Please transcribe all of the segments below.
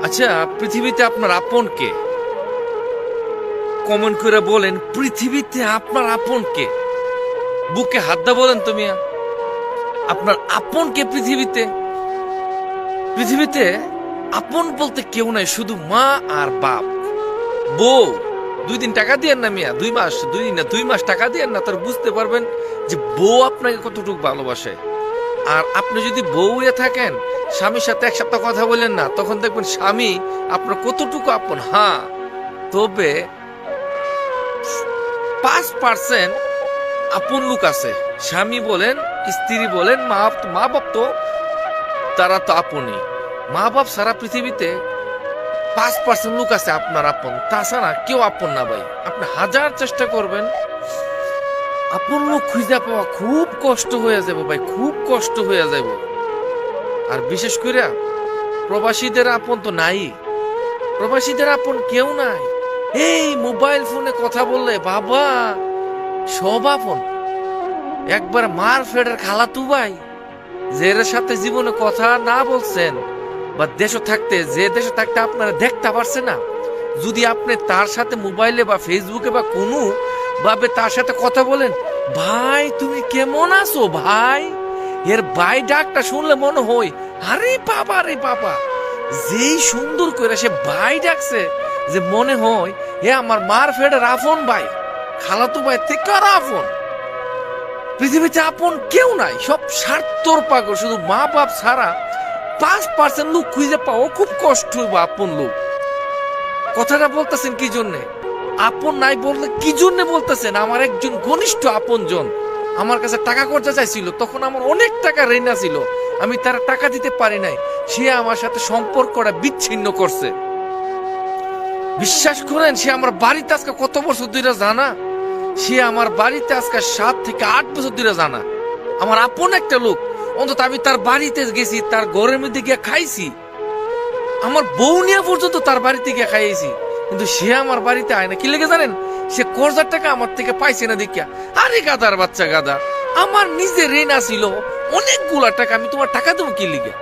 আচ্ছা, পৃথিবীতে আপনার আপন কে? কমেন্ট করে বলেন, পৃথিবীতে আপনার আপন কে? বুকে হাত দা বলেন তুমি। আপনার আপন কে পৃথিবীতে? পৃথিবীতে আপন বলতে কেউ নাই, শুধু মা আর বাপ। বউ 2 দিন টাকা দিয়েন না মিয়া, 2 মাস, 2 দিন না 2 মাস টাকা দিয়েন না, তার বুঝতে পারবেন যে বউ আপনাকে কতটুকু ভালোবাসে। আর আপনি যদি বউ হয়ে থাকেন, স্বামীর সাথে 1 সপ্তাহ কথা বলেন না, তখন দেখবেন স্বামী আপনার কতটুকু আপন। হ্যাঁ, তবে 5% আপন লোক আছে। স্বামী বলেন, স্ত্রী বলেন, মা বাপ তো তারা তো আপনই। মা বাপ সারা পৃথিবীতে 5% লোক আছে আপনার আপন, তাছাড়া কেউ আপন না ভাই। আপনি হাজার চেষ্টা করবেন, আপন লোক খুঁজে পাওয়া খুব কষ্ট হয়ে যাবে ভাই, খুব কষ্ট হয়ে যাবে। আর বিশেষ করে প্রবাসীদের আপন তো নাই, প্রবাসীদের আপন কেউ নাই। এই মোবাইল ফোনে কথা বললে বাবা সব আপন। একবার মার ফেডের খালাতু ভাই, যে সাথে জীবনে কথা না বলছেন, বা দেশে থাকতে আপনারা দেখতে পারছে না, যদি আপনি তার সাথে মোবাইলে বা ফেসবুকে বা কোনো ভাবে তার সাথে কথা বলেন, ভাই তুমি কেমন আছো ভাই, এর ভাই ডাকটা শুনলে মনে হয় আরে বাবা রে বাবা, যেই সুন্দর করে সে ভাই ডাকছে, যে মনে হয় এ আমার মার ফেডের আপন ভাই, খালাতু ভাই থেকে আর আপন। পৃথিবীতে আপন কেউ নাই, সব স্বার্থর পাগল। শুধু মা বাপ ছাড়া 5% লোক খুঁজে পাওয়া খুব কষ্ট হইব আপন লোক। কথাটা বলতেছেন কি জন্যে? আপন নাই বললে কি জন্য বলতেছেন? আমার একজন ঘনিষ্ঠ আপন জন আমার কাছে টাকা খরচা চাইছিল, তখন আমার অনেক টাকা ঋণ ছিল, আমি তার টাকা দিতে পারি নাই, সে আমার সাথে সম্পর্কটা বিচ্ছিন্ন করছে। বিশ্বাস করেন, সে আমার বাড়িতে আজকে কত বছর ধরে জানা, সে আমার বাড়িতে আজকে 7 থেকে 8 বছর ধরে জানা। আমার আপন একটা লোক, অন্তত আমি তার বাড়িতে গেছি, তার ঘরের মধ্যে গিয়ে খাইছি, আমার বউ নিয়ে পর্যন্ত তার বাড়িতে গিয়ে খাইয়েছি, কিন্তু সে আমার বাড়িতে আয় না। কি লেগে জানেন? সে কর্জার টাকা আমার থেকে পাইছে না দেখিয়া। আরে গাদার বাচ্চা গাদা, আমার নিজের ঋণ ছিল অনেকগুলা টাকা, আমি তোমার টাকা দেবো কি লিগে?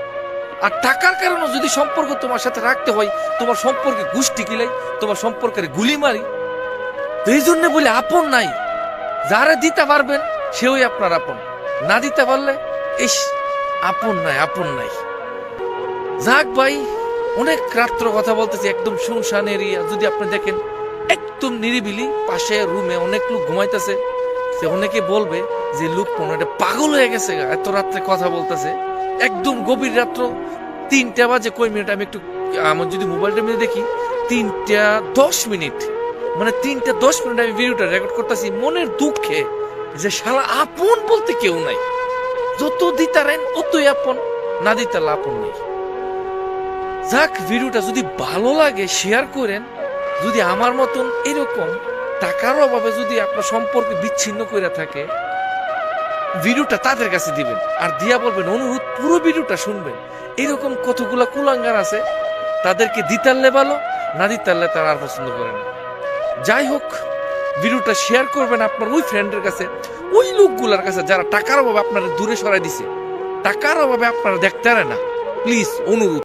আর টাকার কারণে যদি সম্পর্ক তোমার সাথে রাখতে হয়, তোমার সম্পর্কে গোষ্ঠী কিলাই, তোমার সম্পর্কের গুলি মারি। তো এই জন্য বলে আপন নাই। যারা দিতে পারবেন সেও আপনার আপন, না দিতে পারলে ইস আপন নাই, আপন নাই। যাক ভাই, অনেক রাত্র কথা বলতেছি, একদম শুনশান এরিয়া। যদি আপনি দেখেন একদম নিরিবিলি, পাশে রুমে অনেক লোক ঘুমাইতেছে, সে অনেকে বলবে যে লোক মনে হয় পাগল হয়ে গেছে, এত রাত্রে কথা বলতেছে। একদম গভীর রাত্র, 3টা বাজে কই মিনিট, আমি একটু আমার যদি মোবাইলটা মিলে দেখি 3টা 10 মিনিট, মানে 3টা 10 মিনিট আমি ভিডিওটা রেকর্ড করতেছি মনের দুঃখে, যে শালা আপন বলতে কেউ নাই। যত দিতারেন অতই আপন, না দিতার আপন নেই। যাক, ভিডিওটা যদি ভালো লাগে শেয়ার করেন। যদি আমার মতন এরকম টাকার অভাবে যদি আপনার সম্পর্ক বিচ্ছিন্ন করে থাকে, ভিডিওটা তাদের কাছে দিবেন, আর দিয়া বলবেন অনুরোধ পুরো ভিডিওটা শুনবেন। এরকম কতগুলা কুলাঙ্গার আছে, তাদেরকে দিতারলে ভালো, না দিতারলে তারা আর পছন্দ করে না। যাই হোক, ভিডিওটা শেয়ার করবেন আপনার ওই ফ্রেন্ডের কাছে, ওই লোকগুলার কাছে যারা টাকার অভাবে আপনারা দূরে সরাই দিছে, টাকার অভাবে আপনারা দেখতে পারে না। প্লিজ অনুরোধ।